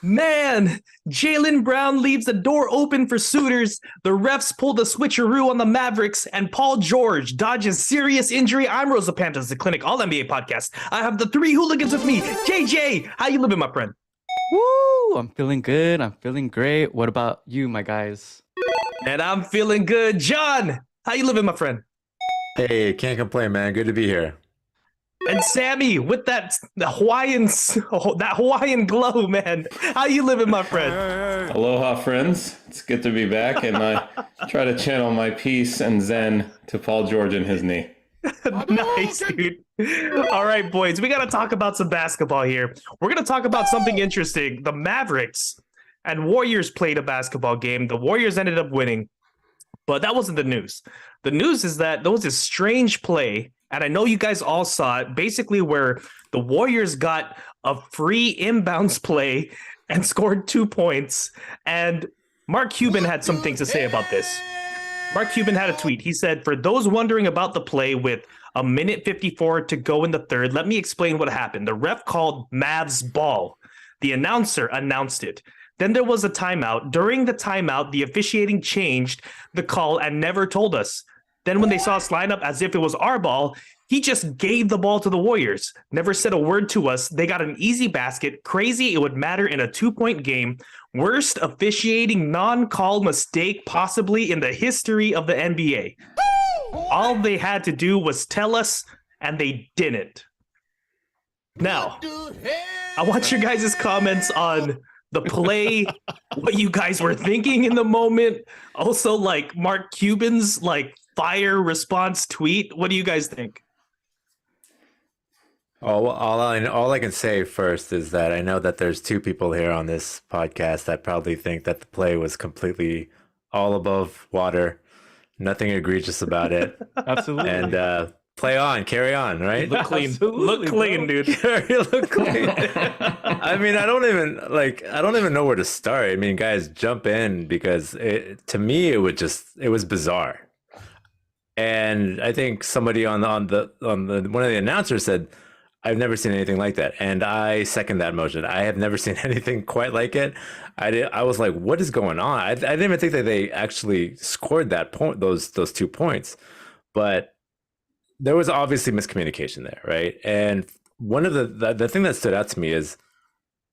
Man, Jaylen Brown leaves the door open for suitors. The refs pull the switcheroo on the Mavericks, and Paul George dodges serious injury. I'm Rosa Pantos, the Clinic All NBA podcast. I have the three hooligans with me. JJ, how you living, my friend? Woo! I'm feeling good. I'm feeling great. What about you, my guys? And I'm feeling good. John, how you living, my friend? Hey, can't complain, man. Good to be here. And Sammy, with that Hawaiian glow, man. How you living, my friend? Aloha, friends. It's good to be back, and I try to channel my peace and zen to Paul George and his knee. Nice, dude. All right, boys, we got to talk about some basketball here. We're going to talk about something interesting. The Mavericks and Warriors played a basketball game. The Warriors ended up winning, but that wasn't the news. The news is that there was this strange play, and I know you guys all saw it, basically where the Warriors got a free inbounds play and scored 2 points. And Mark Cuban had some things to say about this. Mark Cuban had a tweet. He said, "For those wondering about the play with a minute 54 to go in the third, let me explain what happened. The ref called Mavs ball. The announcer announced it. Then there was a timeout. During the timeout, the officiating changed the call and never told us. Then when they saw us line up as if it was our ball, he just gave the ball to the Warriors. Never said a word to us. They got an easy basket. Crazy it would matter in a 2-point game. Worst officiating non-call mistake possibly in the history of the NBA. All they had to do was tell us, and they didn't." Now, I want your guys' comments on the play, what you guys were thinking in the moment. Also, like Mark Cuban's fire response tweet. What do you guys think? All I can say first is that I know that there's two people here on this podcast that probably think that the play was completely all above water, nothing egregious about it. Absolutely. And carry on, right? Look clean. Absolutely, Look clean, bro. dude. Look clean. I mean, I don't even know where to start. I mean, guys, jump in because to me it was bizarre. And I think somebody on the one of the announcers said, "I've never seen anything like that," and I second that motion. I have never seen anything quite like it. I was like, "What is going on?" I didn't even think that they actually scored that point, those 2 points, but there was obviously miscommunication there, right? And one of the thing that stood out to me is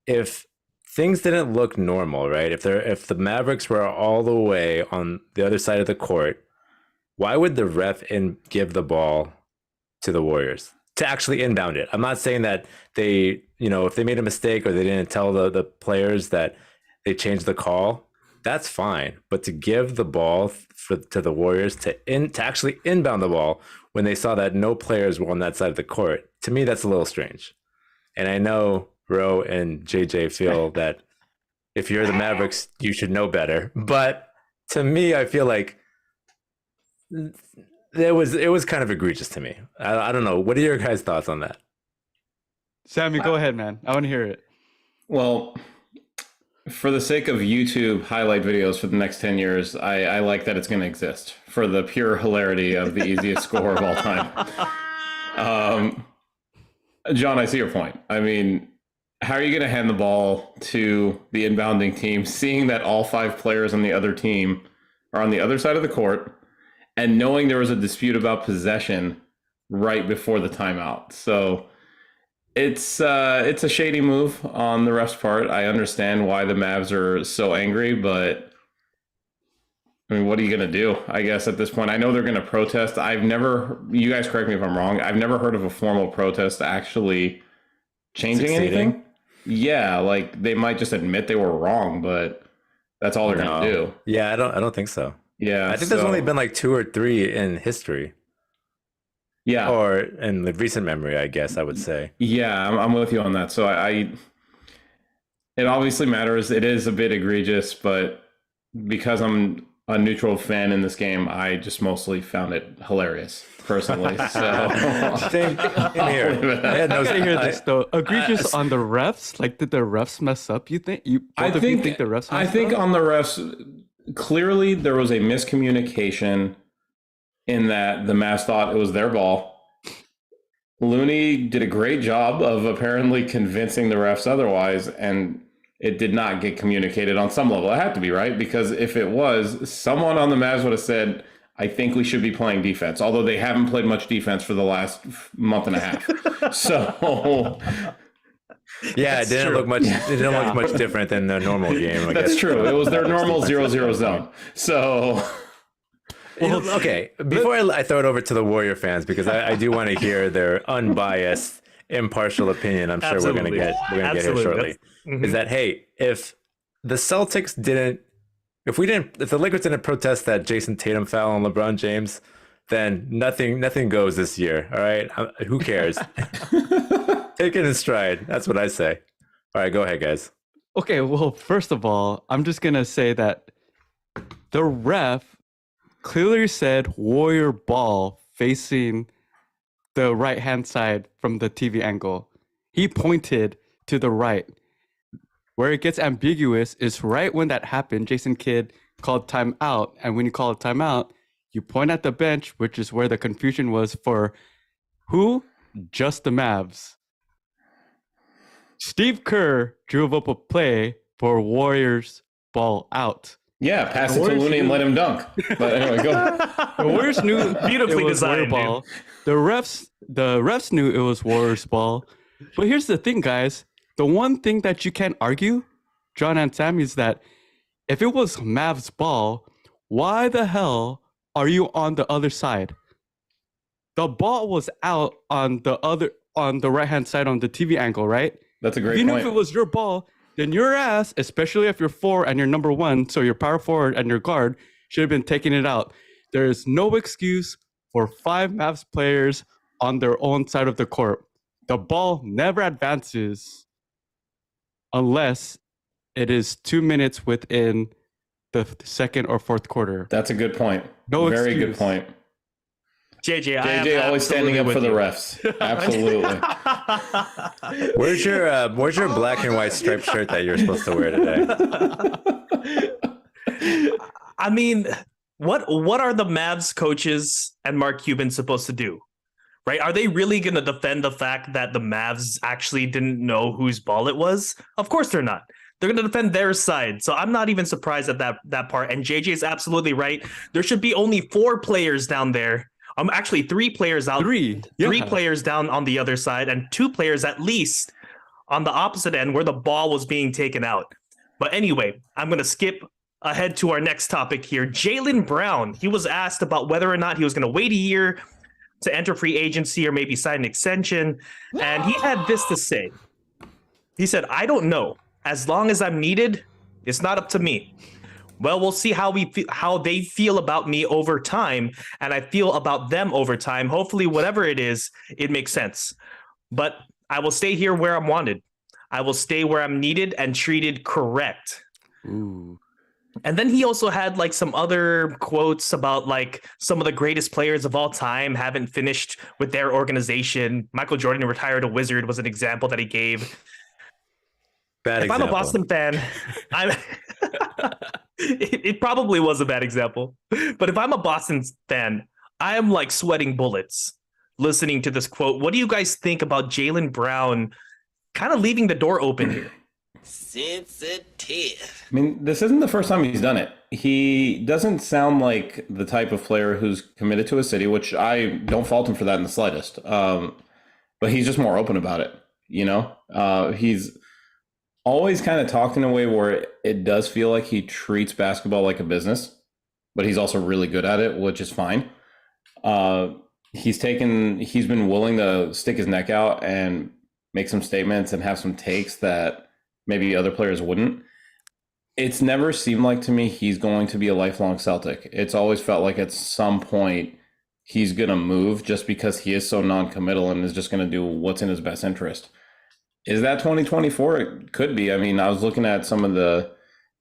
if things didn't look normal, right? If the Mavericks were all the way on the other side of the court, why would the ref give the ball to the Warriors to actually inbound it? I'm not saying that they, if they made a mistake or they didn't tell the players that they changed the call, that's fine. But to give the ball to the Warriors to actually inbound the ball when they saw that no players were on that side of the court, to me, that's a little strange. And I know Ro and JJ feel that if you're the Mavericks, you should know better. But to me, I feel like it was kind of egregious to me. I don't know. What are your guys' thoughts on that? Sammy, go ahead, man. I want to hear it. Well, for the sake of YouTube highlight videos for the next 10 years, I like that it's going to exist for the pure hilarity of the easiest score of all time. John, I see your point. I mean, how are you going to hand the ball to the inbounding team, seeing that all 5 players on the other team are on the other side of the court, and knowing there was a dispute about possession right before the timeout? So it's a shady move on the ref's part. I understand why the Mavs are so angry, but I mean, what are you going to do? I guess at this point, I know they're going to protest. You guys correct me if I'm wrong, I've never heard of a formal protest actually changing anything. Yeah, they might just admit they were wrong, but that's all they're going to do. Yeah, I don't think so. Yeah, I think there's only been 2 or 3 in history. Yeah. Or in the recent memory, I guess I would say. Yeah, I'm with you on that. So it obviously matters. It is a bit egregious, but because I'm a neutral fan in this game, I just mostly found it hilarious personally. So Same here. I had I gotta hear this though. Egregious on the refs. Did the refs mess up? You think you think the refs messed I think up? on the refs, clearly there was a miscommunication in that the Mavs thought it was their ball. Looney did a great job of apparently convincing the refs otherwise, and it did not get communicated on some level. It had to be, right? Because if it was, someone on the Mavs would have said, I think we should be playing defense, although they haven't played much defense for the last month and a half. So Yeah, it didn't look much. It didn't look much different than the normal game. I that's guess. true. It was their normal 0-0 zone. So Well, okay. Before I throw it over to the Warrior fans, because I do want to hear their unbiased, impartial opinion. I'm sure we're gonna get here shortly. Is that, hey, if the Celtics didn't, if the Lakers didn't protest that Jason Tatum foul on LeBron James, then nothing goes this year. All right, who cares? Take it in stride. That's what I say. All right, go ahead, guys. Okay, well, first of all, I'm just gonna say that the ref clearly said Warrior ball facing the right-hand side from the TV angle. He pointed to the right. Where it gets ambiguous is right when that happened, Jason Kidd called timeout. And when you call a timeout, you point at the bench, which is where the confusion was for who? Just the Mavs. Steve Kerr drew up a play for Warriors ball out. yeah, pass it to Looney and let him dunk. But anyway, go. The Warriors knew Beautifully it was Warrior designed, ball. The refs knew it was Warriors ball. But here's the thing, guys. The one thing that you can't argue, John and Sammy, is that if it was Mavs ball, why the hell are you on the other side? The ball was out on the right-hand side on the TV angle, right? That's a If great you knew point. if it was your ball, then your ass, especially if you're 4 and you're number 1, so your power forward and your guard should have been taking it out. There is no excuse for 5 Mavs players on their own side of the court. The ball never advances unless it is 2 minutes within the second or fourth quarter. That's a good point. No Very excuse. good point. JJ, JJ always standing up for the refs. Absolutely. Where's your black and white striped shirt that you're supposed to wear today? I mean, what are the Mavs coaches and Mark Cuban supposed to do? Right? Are they really going to defend the fact that the Mavs actually didn't know whose ball it was? Of course they're not. They're going to defend their side. So I'm not even surprised at that part. And JJ is absolutely right. There should be only 4 players down there. Actually 3 players out. 3 players down on the other side and 2 players at least on the opposite end where the ball was being taken out. But anyway, I'm going to skip ahead to our next topic here. Jaylen Brown, he was asked about whether or not he was going to wait a year to enter free agency or maybe sign an extension. And he had this to say. He said, I don't know. As long as I'm needed, it's not up to me. Well, we'll see how they feel about me over time, and I feel about them over time. Hopefully, whatever it is, it makes sense. But I will stay here where I'm wanted. I will stay where I'm needed and treated correct. Ooh. And then he also had like some other quotes about like some of the greatest players of all time haven't finished with their organization. Michael Jordan retired a Wizard was an example that he gave. Bad if example. I'm a Boston fan, it probably was a bad example. But if I'm a Boston fan, I am like sweating bullets listening to this quote. What do you guys think about Jaylen Brown kind of leaving the door open here? Sensitive. I mean, this isn't the first time he's done it. He doesn't sound like the type of player who's committed to a city, which I don't fault him for that in the slightest. But he's just more open about it, you know? He's always kind of talked in a way where it does feel like he treats basketball like a business, but he's also really good at it, which is fine. He's been willing to stick his neck out and make some statements and have some takes that maybe other players wouldn't. It's never seemed like to me he's going to be a lifelong Celtic. It's always felt like at some point he's going to move just because he is so non-committal and is just going to do what's in his best interest. Is that 2024? It could be. I mean, I was looking at some of the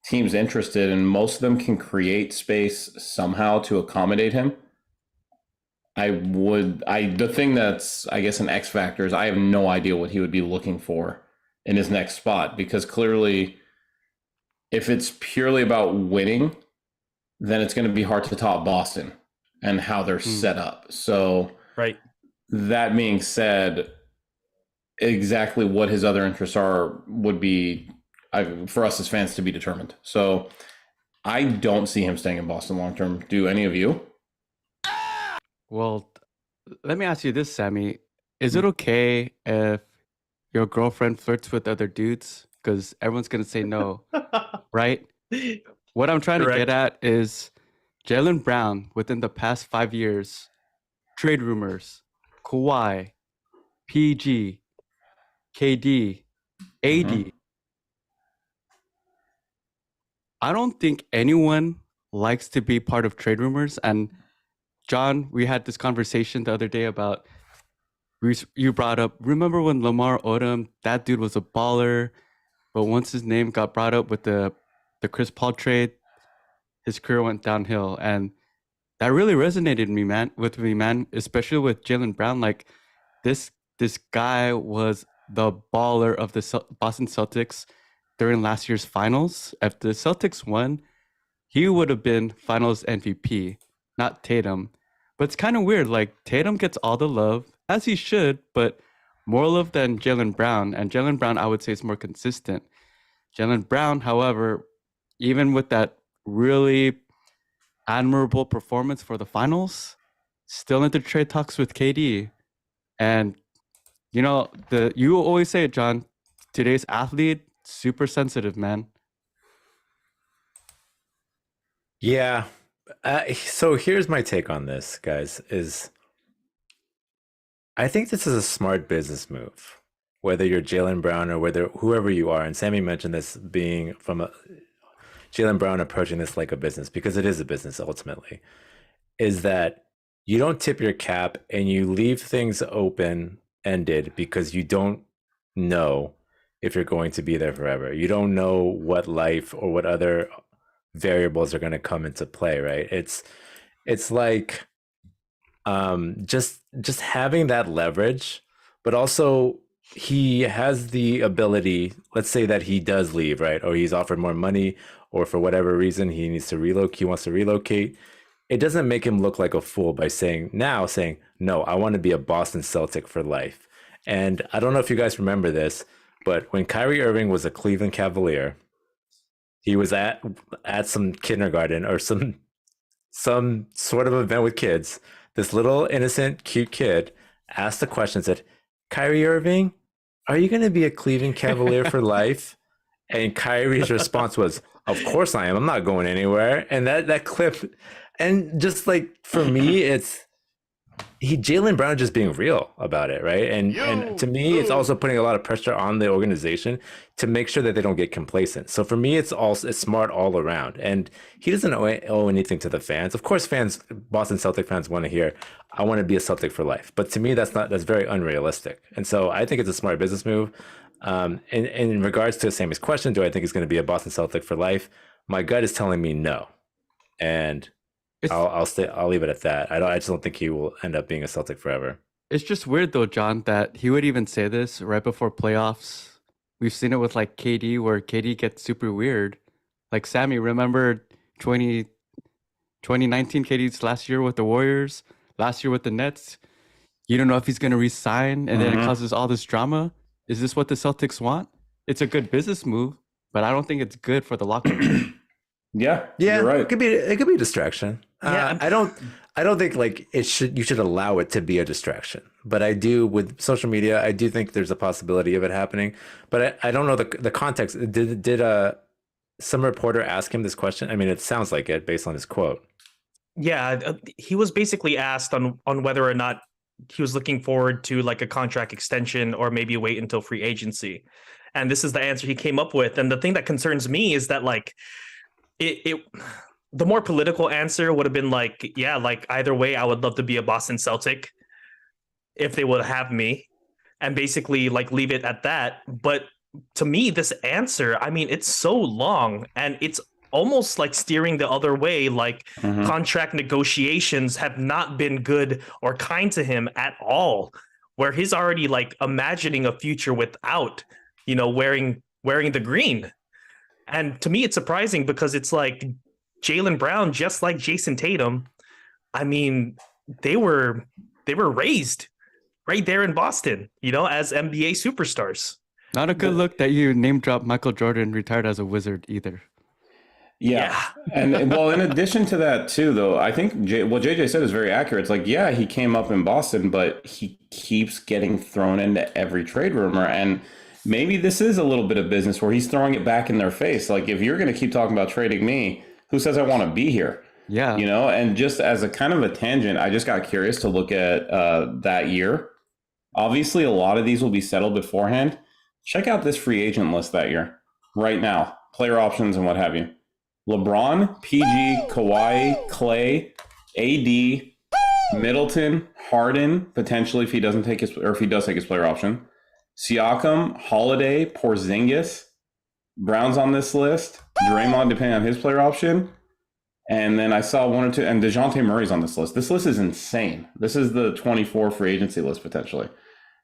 teams interested, and most of them can create space somehow to accommodate him. The thing that's, I guess, an X factor is I have no idea what he would be looking for in his next spot, because clearly if it's purely about winning, then it's going to be hard to top Boston and how they're set up. So Right. That being said, exactly what his other interests are would be for us as fans to be determined. So I don't see him staying in Boston long term. Do any of you? Well, let me ask you this, Sammy. Is it okay if your girlfriend flirts with other dudes? Because everyone's going to say no, right? What I'm trying to get at is Jaylen Brown within the past 5 years, trade rumors, Kawhi, PG, KD, AD. I don't think anyone likes to be part of trade rumors. And John, we had this conversation the other day about, you brought up, remember when Lamar Odom, that dude was a baller, but once his name got brought up with the Chris Paul trade, his career went downhill. And that really resonated with me, man, especially with Jaylen Brown. Like this guy was the baller of the Boston Celtics during last year's finals. If the Celtics won, he would have been finals MVP, not Tatum. But it's kind of weird. Like Tatum gets all the love, as he should, but more love than Jaylen Brown. And Jaylen Brown, I would say, is more consistent. Jaylen Brown, however, even with that really admirable performance for the finals, still into trade talks with KD. And you know, you always say it, John, today's athlete, super sensitive, man. Yeah. So here's my take on this, guys, is I think this is a smart business move, whether you're Jaylen Brown or whoever you are. And Sammy mentioned this being from Jaylen Brown approaching this like a business, because it is a business ultimately, is that you don't tip your cap and you leave things open-ended because you don't know if you're going to be there forever. You don't know what life or what other variables are going to come into play, right? It's like just having that leverage, but also he has the ability, let's say that he does leave, right? Or he's offered more money, or for whatever reason he wants to relocate. It doesn't make him look like a fool by saying, no, I want to be a Boston Celtic for life. And I don't know if you guys remember this, but when Kyrie Irving was a Cleveland Cavalier, he was at some kindergarten or some sort of event with kids. This little innocent, cute kid asked the question, said, Kyrie Irving, are you going to be a Cleveland Cavalier for life? And Kyrie's response was, of course I am. I'm not going anywhere. And that clip, and just like for me, it's Jaylen Brown just being real about it, right? And to me, it's also putting a lot of pressure on the organization to make sure that they don't get complacent. So for me, it's smart all around. And he doesn't owe anything to the fans. Of course, Boston Celtic fans want to hear, I want to be a Celtic for life. But to me, that's very unrealistic. And so I think it's a smart business move. And in regards to Sammy's question, do I think he's going to be a Boston Celtic for life? My gut is telling me no. And I'll leave it at that. I just don't think he will end up being a Celtic forever. It's just weird though, John, that he would even say this right before playoffs. We've seen it with like KD, where KD gets super weird. Like Sammy, remember 2019 KD's last year with the Warriors, last year with the Nets? You don't know if he's going to resign, and then it causes all this drama. Is this what the Celtics want? It's a good business move, but I don't think it's good for the locker room. Yeah, you're right. It could be a distraction. I don't think like you should allow it to be a distraction. But I do, with social media, I do think there's a possibility of it happening. But I don't know the context. Did some reporter ask him this question? I mean, it sounds like it based on his quote. Yeah, he was basically asked on whether or not he was looking forward to like a contract extension or maybe wait until free agency. And this is the answer he came up with. And the thing that concerns me is that like the more political answer would have been like, yeah, like either way, I would love to be a Boston Celtic if they would have me, and basically like leave it at that. But to me, this answer, I mean, it's so long and it's almost like steering the other way. Like contract negotiations have not been good or kind to him at all, where he's already like imagining a future without, wearing the green. And to me, it's surprising because it's like Jaylen Brown, just like Jason Tatum, I mean, they were raised right there in Boston, as NBA superstars. Not a good look that you name drop Michael Jordan retired as a Wizard either. Yeah. And well, in addition to that too, though, I think what JJ said is very accurate. It's like, yeah, he came up in Boston, but he keeps getting thrown into every trade rumor. And maybe this is a little bit of business where he's throwing it back in their face. Like, if you're going to keep talking about trading me, who says I want to be here? Yeah. You know, and just as a kind of a tangent, I just got curious to look at that year. Obviously, a lot of these will be settled beforehand. Check out this free agent list that year, right now, player options and what have you. LeBron, PG, Kawhi, Clay, AD, Middleton, Harden, potentially if he does take his player option. Siakam, Holiday, Porzingis, Brown's on this list. Draymond, depending on his player option. And then I saw one or two, and DeJounte Murray's on this list. This list is insane. This is the 24 free agency list potentially.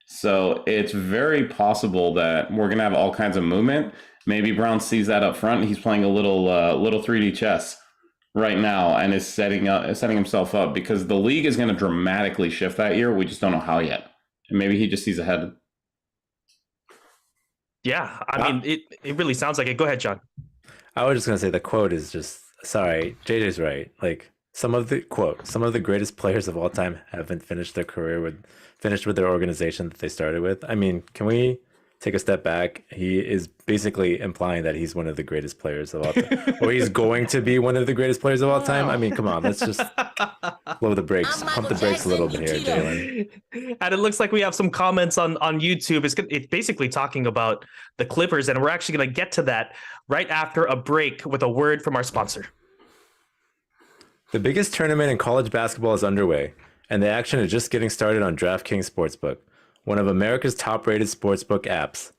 So it's very possible that we're going to have all kinds of movement. Maybe Brown sees that up front. And he's playing a little 3D chess right now and is setting himself up because the league is going to dramatically shift that year. We just don't know how yet. And maybe he just sees ahead. Yeah, I mean, it really sounds like it. Go ahead, John. I was just going to say the quote is just, sorry, JJ's right. Like some of the greatest players of all time haven't finished their career with their organization that they started with. I mean, can we take a step back? He is basically implying that he's one of the greatest players of all time, or he's going to be one of the greatest players of all time. I mean, come on, let's just blow the brakes, pump the brakes a little bit here, Jaylen. And it looks like we have some comments on YouTube. It's basically talking about the Clippers, and we're actually going to get to that right after a break with a word from our sponsor. The biggest tournament in college basketball is underway, and the action is just getting started on DraftKings Sportsbook, one of America's top-rated sportsbook apps.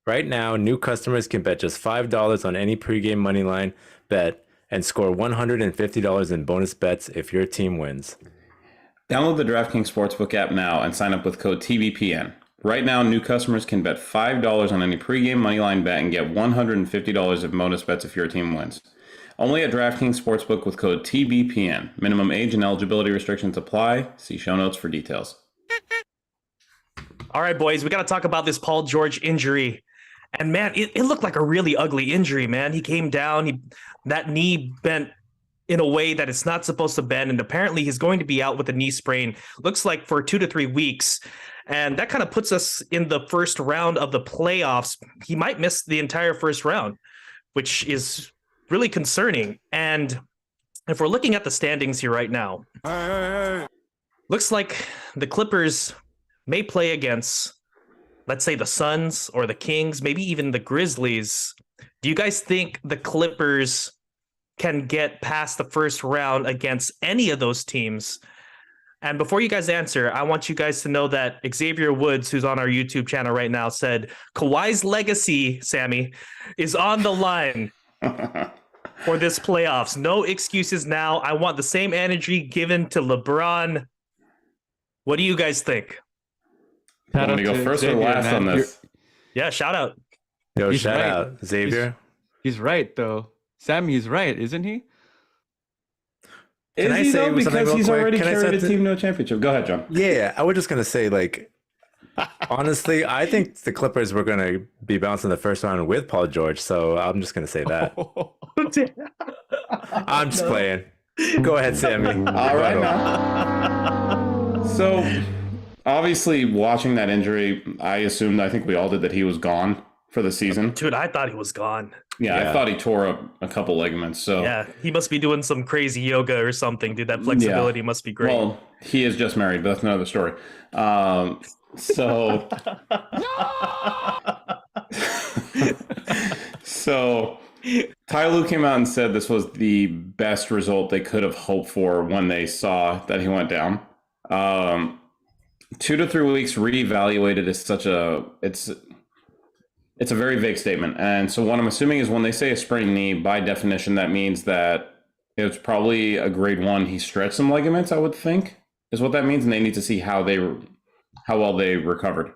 Right now, new customers can bet just $5 on any pregame moneyline bet and score $150 in bonus bets if your team wins. Download the DraftKings Sportsbook app now and sign up with code TBPN. Right now, new customers can bet $5 on any pregame moneyline bet and get $150 of bonus bets if your team wins. Only at DraftKings Sportsbook with code TBPN. Minimum age and eligibility restrictions apply. See show notes for details. All right, boys, we got to talk about this Paul George injury. And man, it looked like a really ugly injury, man. He came down, that knee bent in a way that it's not supposed to bend. And apparently he's going to be out with a knee sprain. Looks like for 2 to 3 weeks. And that kind of puts us in the first round of the playoffs. He might miss the entire first round, which is really concerning. And if we're looking at the standings here right now, looks like the Clippers may play against, let's say, the Suns or the Kings, maybe even the Grizzlies. Do you guys think the Clippers can get past the first round against any of those teams? And before you guys answer, I want you guys to know that Xavier Woods, who's on our YouTube channel right now, said Kawhi's legacy, Sammy, is on the line for this playoffs. No excuses now. I want the same energy given to LeBron. What do you guys think? You want me to go first or last on this? Yeah, shout out. Yo, He's shout right. out, Xavier. He's right, though. Sammy's right, isn't he? Can Is I he say though? something Because real he's quick? already Can I carried say his team to a championship. Go ahead, John. Yeah, I was just gonna say, like, honestly, I think the Clippers were gonna be bouncing the first round with Paul George, so I'm just gonna say that. I'm just playing. Go ahead, Sammy. All right now. So, obviously, watching that injury, I think we all did that he was gone for the season. Dude, I thought he was gone. Yeah, Yeah. I thought he tore up a couple ligaments. So Yeah, he must be doing some crazy yoga or something, dude. That flexibility must be great. Well, he is just married, but that's another story. So, so Ty Lue came out and said this was the best result they could have hoped for when they saw that he went down. 2 to 3 weeks reevaluated is it's a very vague statement. And so what I'm assuming is when they say a sprained knee, by definition, that means that it was probably a grade 1. He stretched some ligaments, I would think, is what that means. And they need to see how well they recovered.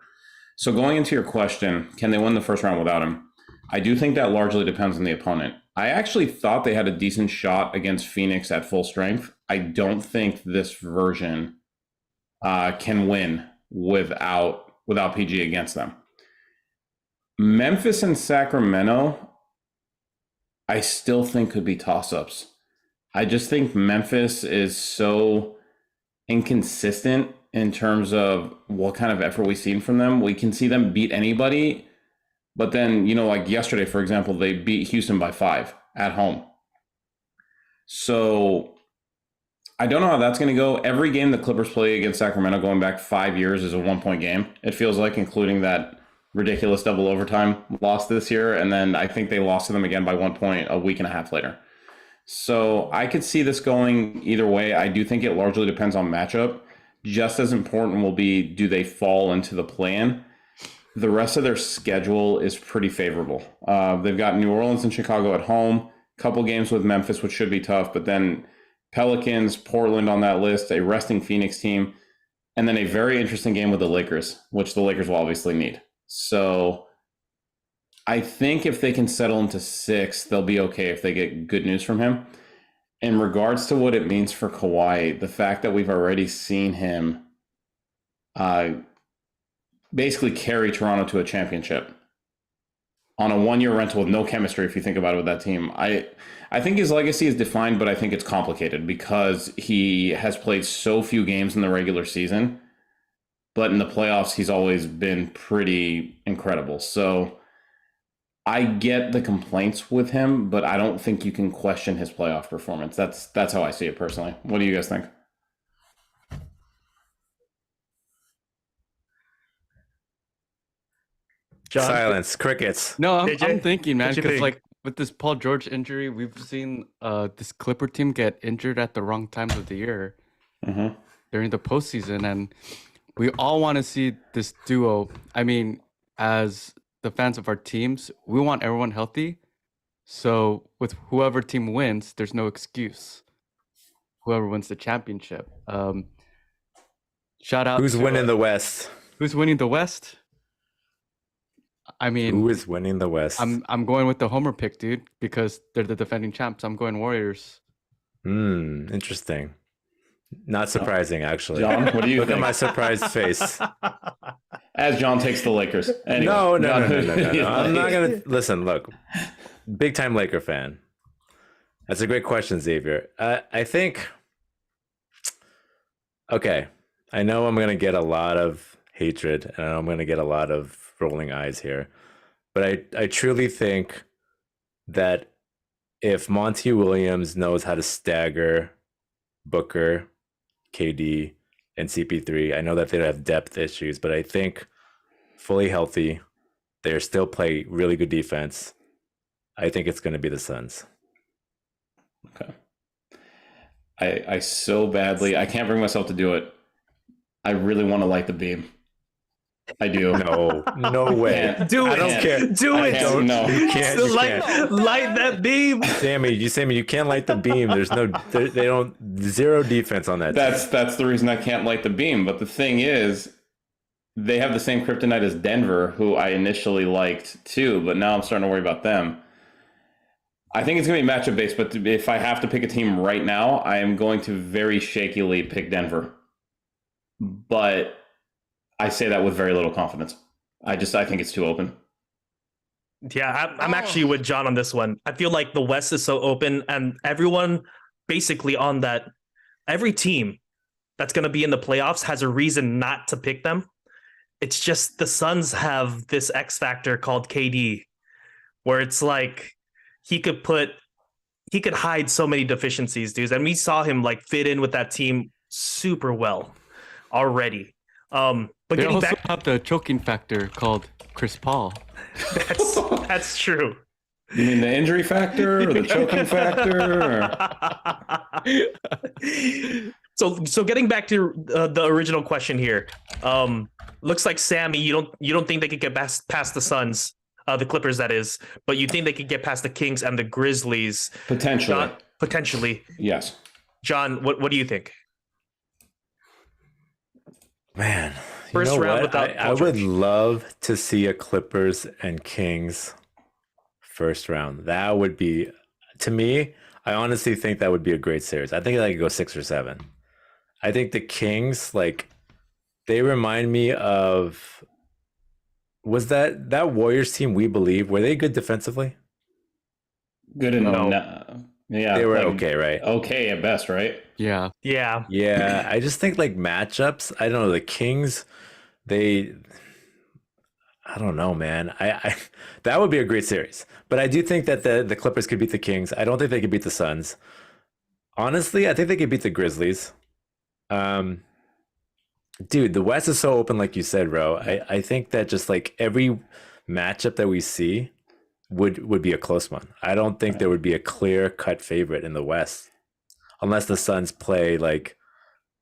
So going into your question, can they win the first round without him? I do think that largely depends on the opponent. I actually thought they had a decent shot against Phoenix at full strength. I don't think this version can win without PG against them. Memphis and Sacramento, I still think could be toss-ups. I just think Memphis is so inconsistent in terms of what kind of effort we've seen from them. We can see them beat anybody, but then, like yesterday, for example, they beat Houston by 5 at home. So I don't know how that's going to go. Every game the Clippers play against Sacramento going back 5 years is a 1-point game. It feels like, including that ridiculous double overtime loss this year. And then I think they lost to them again by 1 point a week and a half later. So I could see this going either way. I do think it largely depends on matchup. Just as important will be, do they fall into the plan? The rest of their schedule is pretty favorable. They've got New Orleans and Chicago at home, couple games with Memphis, which should be tough, but then Pelicans, Portland on that list, a resting Phoenix team, and then a very interesting game with the Lakers, which the Lakers will obviously need. So I think if they can settle into 6, they'll be okay if they get good news from him. In regards to what it means for Kawhi, the fact that we've already seen him basically carry Toronto to a championship on a 1-year rental with no chemistry, if you think about it with that team. I think his legacy is defined, but I think it's complicated because he has played so few games in the regular season, but in the playoffs, he's always been pretty incredible. So I get the complaints with him, but I don't think you can question his playoff performance. That's how I see it personally. What do you guys think? John? Silence. Crickets. No, I'm JJ, thinking, man, what you because think? like with this Paul George injury, we've seen this Clipper team get injured at the wrong times of the year during the postseason, and we all want to see this duo. I mean, as the fans of our teams, we want everyone healthy. So with whoever team wins, there's no excuse. Whoever wins the championship. Shout out. Who's to, winning the West? Who's winning the West? I mean, Who is winning the West? I'm going with the Homer pick, dude, because they're the defending champs. I'm going Warriors. Interesting. Not surprising, actually. John, what do you Look think? at my surprised face. As John takes the Lakers. Anyway, No. John, I'm not gonna listen. Look, big time Laker fan. That's a great question, Xavier. I think. Okay, I know I'm gonna get a lot of hatred, and I'm gonna get a lot of rolling eyes here, but I truly think that if Monty Williams knows how to stagger Booker, KD, and CP3, I know that they have depth issues, but I think fully healthy, they still play really good defense. I think it's going to be the Suns. Okay. I so badly, I can't bring myself to do it. I really want to light the beam. I do. No way. Do I it. don't care. Do I it. can't. No. You can't. You light, can't. light that beam. Sammy, you can't light the beam. There's no, they don't, zero defense on that. That's the reason I can't light the beam. But the thing is, they have the same kryptonite as Denver, who I initially liked too, but now I'm starting to worry about them. I think it's going to be matchup based, but if I have to pick a team right now, I am going to very shakily pick Denver. But I say that with very little confidence. I think it's too open. Yeah, I'm actually with John on this one. I feel like the West is so open, and everyone basically on that, every team that's going to be in the playoffs has a reason not to pick them. It's just the Suns have this X factor called KD, where it's like he could hide so many deficiencies, dudes. And we saw him like fit in with that team super well already. But They getting also back, have the choking factor called Chris Paul. that's true. You mean the injury factor or the choking factor? Or... So getting back to the original question here, looks like Sammy, you don't think they could get past the Suns, the Clippers that is, but you think they could get past the Kings and the Grizzlies Potentially. John, potentially. Yes. John, what do you think? Man, First round without I Paul would George. love to see a Clippers and Kings first round. That would be, to me, I honestly think that would be a great series. I think I could go 6 or 7. I think the Kings, like, they remind me of Was that Warriors team, we believe, were they good defensively? Good and No. yeah, They were like, okay, right? okay at best, right? Yeah. Yeah. Yeah, I just think like matchups. I don't know. The Kings, they. I don't know, man. I that would be a great series, but I do think that the Clippers could beat the Kings. I don't think they could beat the Suns. Honestly, I think they could beat the Grizzlies. Um, Dude, the West is so open, like you said, bro. I think that just like every matchup that we see would be a close one. I don't think there would be a clear cut favorite in the West unless the Suns play like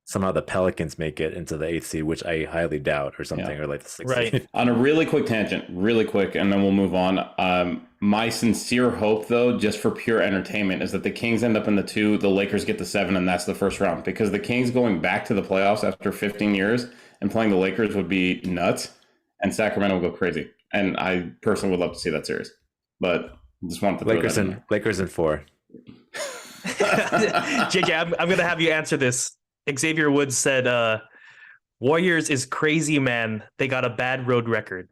somehow the Pelicans make it into the eighth seed, which I highly doubt, or something, Yeah. or like the sixth Right. seed. On a really quick tangent, really quick, and then we'll move on. My sincere hope, though, just for pure entertainment, is that the Kings end up in the 2, the Lakers get the 7, and that's the first round. Because the Kings going back to the playoffs after 15 years and playing the Lakers would be nuts, and Sacramento will go crazy. And I personally would love to see that series. But just wanted to throw that in Lakers in 4. JJ, I'm gonna have you answer this. Xavier Woods said, "Warriors is crazy, man. They got a bad road record."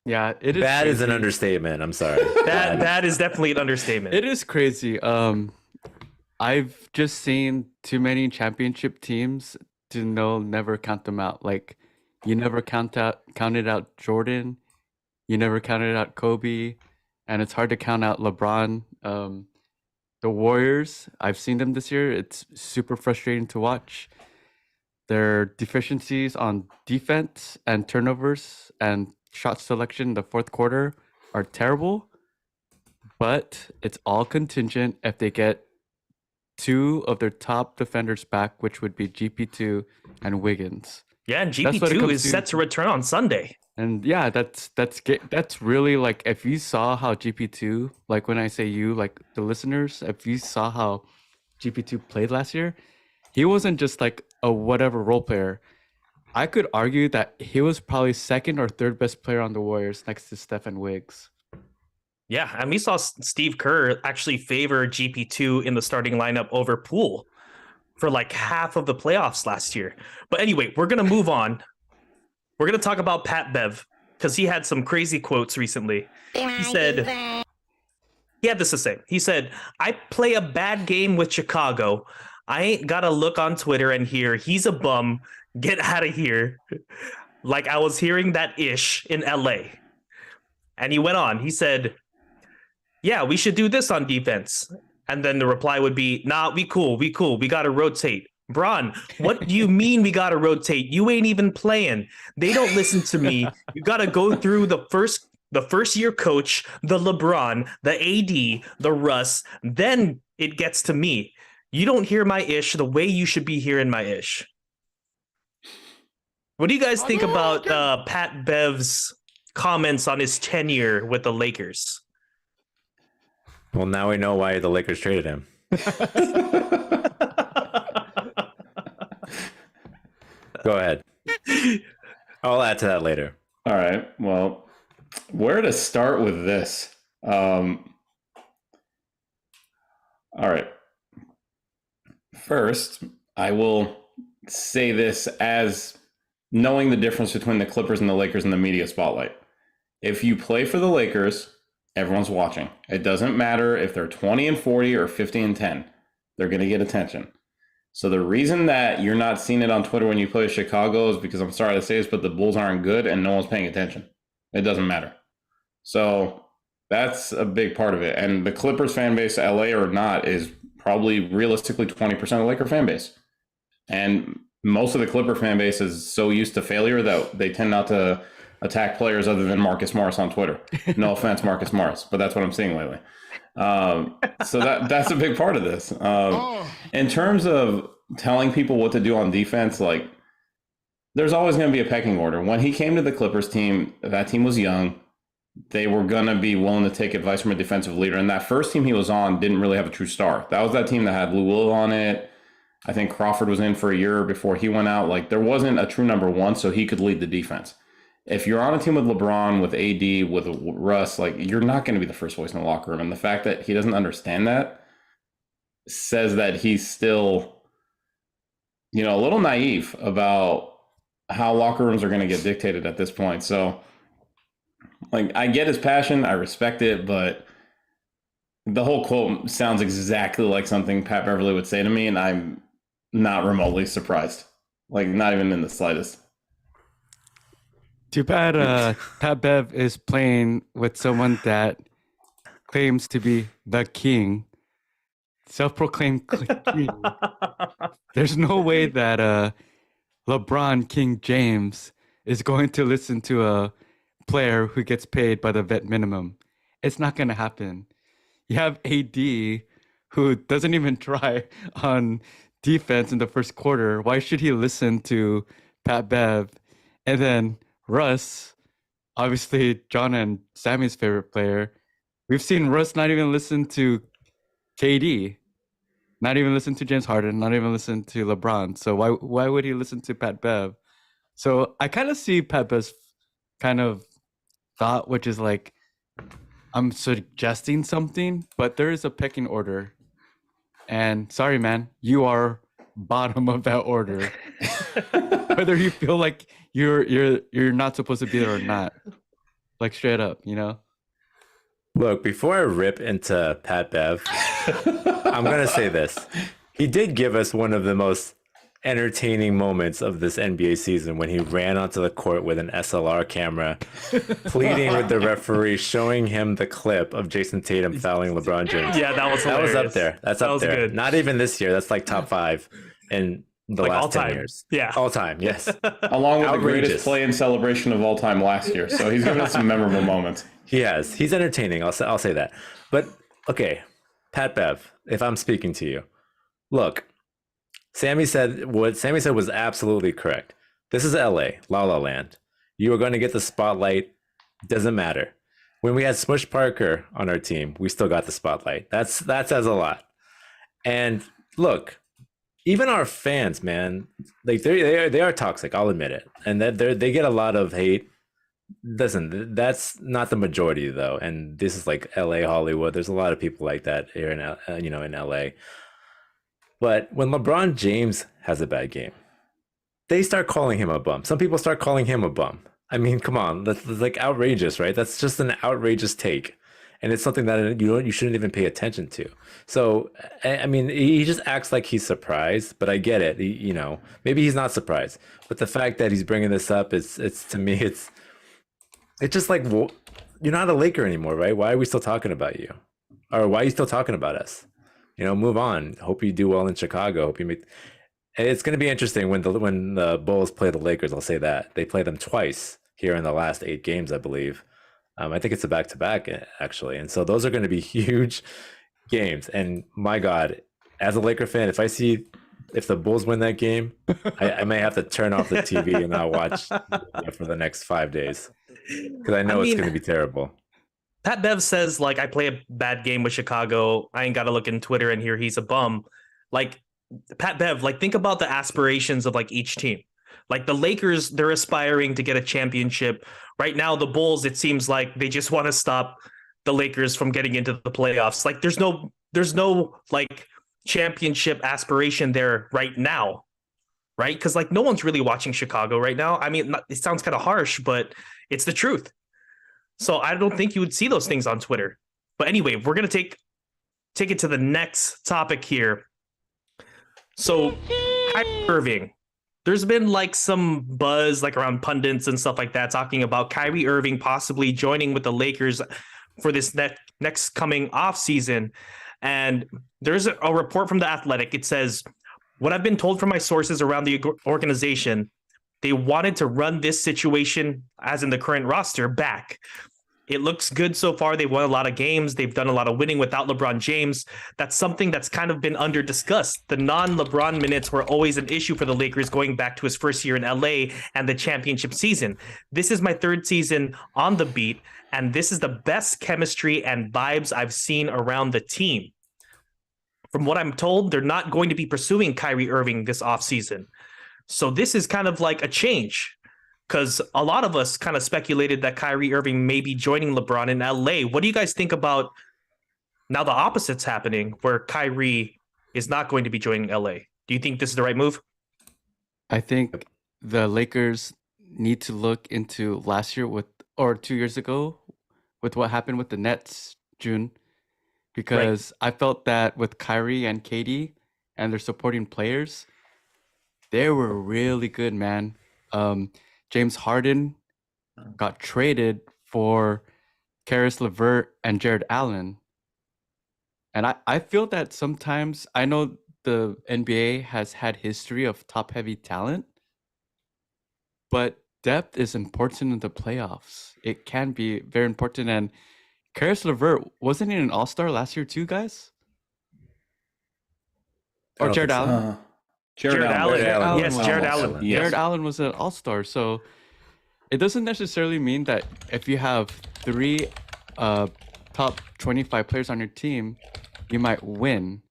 Yeah, it is Bad is an crazy. understatement. I'm sorry. That is definitely an understatement. It is crazy. I've just seen too many championship teams to know never count them out. Like you never counted out Jordan, you never counted out Kobe, and it's hard to count out LeBron. The Warriors, I've seen them this year. It's super frustrating to watch. Their deficiencies on defense and turnovers and shot selection in the fourth quarter are terrible, but it's all contingent if they get 2 of their top defenders back, which would be GP2 and Wiggins. Yeah, and That's what it GP2 comes is to. set to return on Sunday. And yeah, that's really like if you saw how GP2, like when I say you, like the listeners, if you saw how GP2 played last year, he wasn't just like a whatever role player. I could argue that he was probably second or third best player on the Warriors next to Stephen Wiggs. Yeah, and we saw Steve Kerr actually favor GP2 in the starting lineup over Poole for like half of the playoffs last year. But anyway, we're gonna move on. We're gonna talk about Pat Bev because he had some crazy quotes recently. He said, he had this to say. He said, "I play a bad game with Chicago. I ain't gotta look on Twitter and hear he's a bum. Get out of here." Like I was hearing that ish in LA. And he went on. He said, "Yeah, we should do this on defense." And then the reply would be, "Nah, we cool. We got to rotate." Bron, what do you mean we got to rotate? You ain't even playing. They don't listen to me. You got to go through the first year coach, the LeBron, the AD, the Russ, then it gets to me. You don't hear my ish the way you should be hearing my ish. What do you guys think about Pat Bev's comments on his tenure with the Lakers? Well, now we know why the Lakers traded him. Go ahead. I'll add to that later. All right. Well, where to start with this? All right. First, I will say this as knowing the difference between the Clippers and the Lakers in the media spotlight. If you play for the Lakers, everyone's watching. It doesn't matter if they're 20-40 or 50-10. They're going to get attention. So the reason that you're not seeing it on Twitter when you play Chicago is because, I'm sorry to say this, but the Bulls aren't good and no one's paying attention. It doesn't matter. So that's a big part of it. And the Clippers fan base, LA or not, is probably realistically 20% of the Laker fan base. And most of the Clipper fan base is so used to failure that they tend not to attack players other than Marcus Morris on Twitter. No offense, Marcus Morris, but that's what I'm seeing lately. So that's a big part of this. In terms of telling people what to do on defense, like there's always going to be a pecking order. When he came to the Clippers team, that team was young. They were going to be willing to take advice from a defensive leader. And that first team he was on didn't really have a true star. That was that team that had Lou Will on it. I think Crawford was in for a year before he went out. Like there wasn't a true number one, so he could lead the defense. If you're on a team with LeBron, with AD, with Russ, like you're not going to be the first voice in the locker room. And the fact that he doesn't understand that says that he's still, a little naive about how locker rooms are going to get dictated at this point. So Like, I get his passion, I respect it, but the whole quote sounds exactly like something Pat Beverly would say to me, and I'm not remotely surprised. Like, not even in the slightest. Too bad Pat Bev is playing with someone that claims to be the king, self-proclaimed king. There's no way that LeBron King James is going to listen to a player who gets paid by the vet minimum. It's not going to happen. You have AD who doesn't even try on defense in the first quarter. Why should he listen to Pat Bev? And then Russ, obviously John and Sammy's favorite player. We've seen Russ not even listen to KD, not even listen to James Harden, not even listen to LeBron. So why would he listen to Pat Bev? So I kind of see Pat Bev's kind of thought, which is like, I'm suggesting something, but there is a pecking order. And sorry, man, you are bottom of that order. Whether you feel like you're not supposed to be there or not. Like straight up, you know? Look, before I rip into Pat Bev, I'm going to say this. He did give us one of the most entertaining moments of this NBA season when he ran onto the court with an SLR camera, pleading with the referee, showing him the clip of Jason Tatum fouling LeBron James. Yeah, that was hilarious. That was up there. That's up there. Good. Not even this year. That's like top 5 in the last 10 years. Yeah. All time, yes. Along with the greatest play and celebration of all time last year. So he's given us some memorable moments. He has. He's entertaining. I'll say that. But, okay, Pat Bev, if I'm speaking to you, look, what Sammy said was absolutely correct. This is LA, La La Land. You are going to get the spotlight. Doesn't matter. When we had Smush Parker on our team, we still got the spotlight. That says a lot. And look, even our fans, man, like they are toxic. I'll admit it, and that they get a lot of hate. Listen, that's not the majority though, and this is like LA, Hollywood. There's a lot of people like that here in in LA. But when LeBron James has a bad game, they start calling him a bum. Some people start calling him a bum. I mean, come on, that's like outrageous, right? That's just an outrageous take, and it's something that you shouldn't even pay attention to. So, I mean, he just acts like he's surprised, but I get it. Maybe he's not surprised, but the fact that he's bringing this up it's to me, it's just like, well, you're not a Laker anymore, right? Why are we still talking about you, or why are you still talking about us? Move on. Hope you do well in Chicago. Hope you make. It's going to be interesting when the Bulls play the Lakers. I'll say that they play them twice here in the last 8 games, I believe. I think it's a back-to-back actually, and so those are going to be huge games. And my God, as a Laker fan, if the Bulls win that game, I may have to turn off the TV and not watch for the next 5 days because I know it's going to be terrible. Pat Bev says, like, I play a bad game with Chicago. I ain't got to look in Twitter and hear he's a bum. Like, Pat Bev, like, think about the aspirations of, like, each team. Like, the Lakers, they're aspiring to get a championship. Right now, the Bulls, it seems like they just want to stop the Lakers from getting into the playoffs. Like, there's no like, championship aspiration there right now, right? Because, like, no one's really watching Chicago right now. I mean, it sounds kind of harsh, but it's the truth. So I don't think you would see those things on Twitter. But anyway, we're going to take it to the next topic here. So Kyrie Irving, there's been like some buzz like around pundits and stuff like that talking about Kyrie Irving possibly joining with the Lakers for this next coming off season. And there's a report from The Athletic. It says, what I've been told from my sources around the organization, they wanted to run this situation, as in the current roster, back. It looks good so far. They've won a lot of games. They've done a lot of winning without LeBron James. That's something that's kind of been under discussed. The non-LeBron minutes were always an issue for the Lakers going back to his first year in LA and the championship season. This is my 3rd season on the beat, and this is the best chemistry and vibes I've seen around the team. From what I'm told, they're not going to be pursuing Kyrie Irving this offseason. So this is kind of like a change, because a lot of us kind of speculated that Kyrie Irving may be joining LeBron in LA. What do you guys think about now the opposite's happening, where Kyrie is not going to be joining LA? Do you think this is the right move? I think the Lakers need to look into last year with or 2 years ago with what happened with the Nets, June, because I felt that with Kyrie and KD and their supporting players, they were really good, man. James Harden got traded for Karis LeVert and Jared Allen. And I feel that sometimes, I know the NBA has had history of top-heavy talent, but depth is important in the playoffs. It can be very important. And Karis LeVert, wasn't he an all-star last year too, guys? I Or don't Jared think so. Allen? Jared Allen. Jared Allen. Yes, was Jared an Allen. all-star. Yes. Jared Allen was an all-star. So it doesn't necessarily mean that if you have 3 top 25 players on your team, you might win.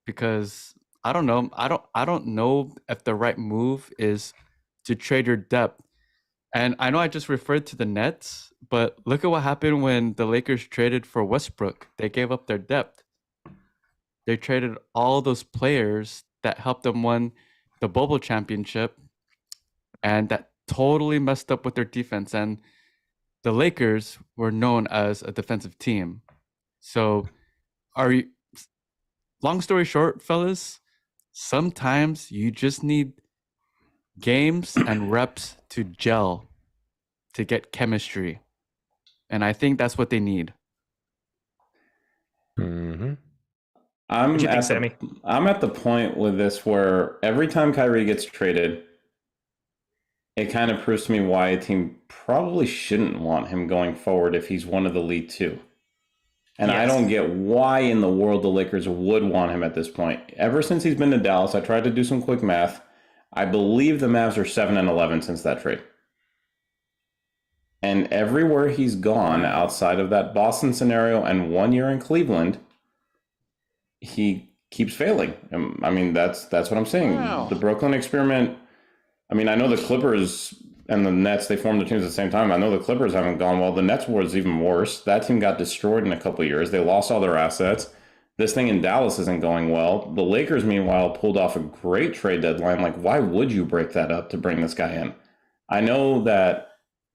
Because I don't know. I don't know if the right move is to trade your depth. And I know I just referred to the Nets, but look at what happened when the Lakers traded for Westbrook. They gave up their depth. They traded all those players that helped them win the bubble championship, and that totally messed up with their defense. And the Lakers were known as a defensive team. So are you, long story short, fellas, sometimes you just need games and reps to gel, to get chemistry. And I think that's what they need. Mm-hmm. I'm What do you think, at Sammy? I'm at the point with this where every time Kyrie gets traded, it kind of proves to me why a team probably shouldn't want him going forward if he's one of the lead 2. And I Yes. don't get why in the world the Lakers would want him at this point. Ever since he's been to Dallas, I tried to do some quick math. I believe the Mavs are 7-11 since that trade. And everywhere he's gone outside of that Boston scenario and 1 year in Cleveland, he keeps failing. I mean, that's what I'm saying. Wow. The Brooklyn experiment. I mean, I know the Clippers and the Nets, they formed the teams at the same time. I know the Clippers haven't gone well. The Nets was even worse. That team got destroyed in a couple of years. They lost all their assets. This thing in Dallas isn't going well. The Lakers, meanwhile, pulled off a great trade deadline. Like, why would you break that up to bring this guy in? I know that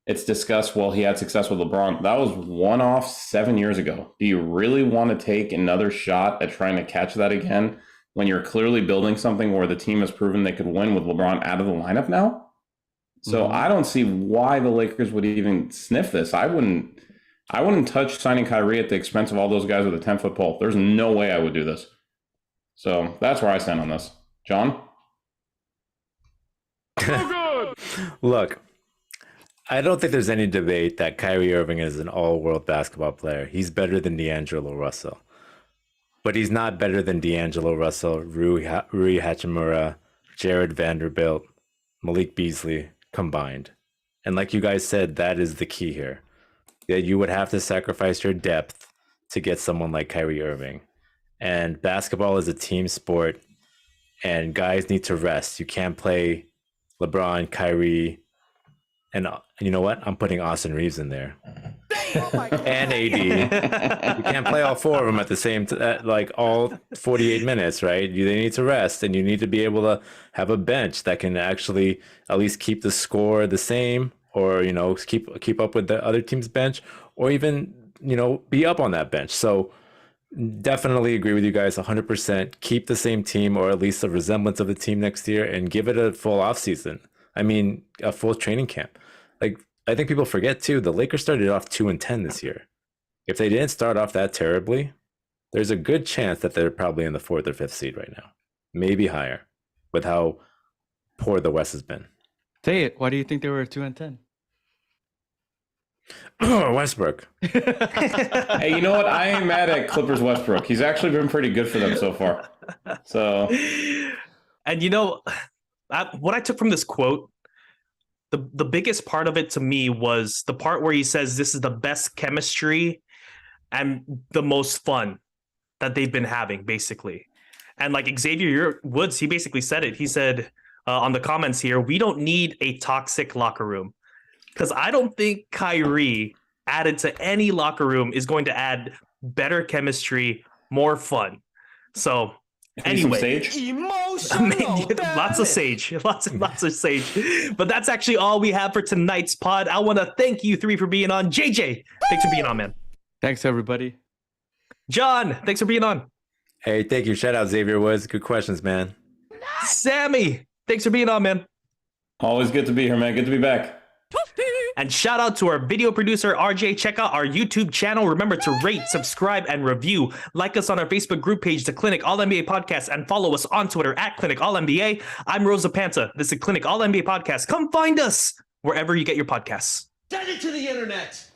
it's discussed, well, he had success with LeBron. That was one-off 7 years ago. Do you really want to take another shot at trying to catch that again when you're clearly building something where the team has proven they could win with LeBron out of the lineup now? So I don't see why the Lakers would even sniff this. I wouldn't touch signing Kyrie at the expense of all those guys with a 10-foot pole. There's no way I would do this. So that's where I stand on this. John? Look, I don't think there's any debate that Kyrie Irving is an all-world basketball player. He's better than D'Angelo Russell. But he's not better than D'Angelo Russell, Rui Hachimura, Jared Vanderbilt, Malik Beasley combined. And like you guys said, that is the key here. That you would have to sacrifice your depth to get someone like Kyrie Irving. And basketball is a team sport, and guys need to rest. You can't play LeBron, Kyrie, and you know what? I'm putting Austin Reeves in there. And AD. You can't play all 4 of them at the same like all 48 minutes, right? They need to rest, and you need to be able to have a bench that can actually at least keep the score the same, or keep up with the other team's bench, or even be up on that bench. So definitely agree with you guys 100%. Keep the same team, or at least a resemblance of the team next year, and give it a full offseason. I mean, a full training camp. Like, I think people forget too, the Lakers started off 2-10 this year. If they didn't start off that terribly, there's a good chance that they're probably in the 4th or 5th seed right now, maybe higher, with how poor the West has been. Say it. Why do you think they were 2-10? Westbrook. Hey, you know what? I ain't mad at Clippers Westbrook. He's actually been pretty good for them so far. So, and what I took from this quote, the biggest part of it to me was the part where he says this is the best chemistry and the most fun that they've been having, basically. And like Xavier Woods, he basically said it. He said on the comments here, we don't need a toxic locker room. Because I don't think Kyrie added to any locker room is going to add better chemistry, more fun. So Some Anyway, sage. lots of sage, lots of sage. But that's actually all we have for tonight's pod. I want to thank you three for being on. JJ, thanks for being on, man. Thanks, everybody. John, thanks for being on. Hey, thank you. Shout out Xavier Woods. Good questions, man. Sammy, thanks for being on, man. Always good to be here, man. Good to be back. And shout out to our video producer, RJ. Check out our YouTube channel. Remember to rate, subscribe, and review. Like us on our Facebook group page, The Clinic All NBA Podcast, and follow us on Twitter at Clinic All NBA. I'm Rosa Panta. This is Clinic All NBA Podcast. Come find us wherever you get your podcasts. Send it to the internet.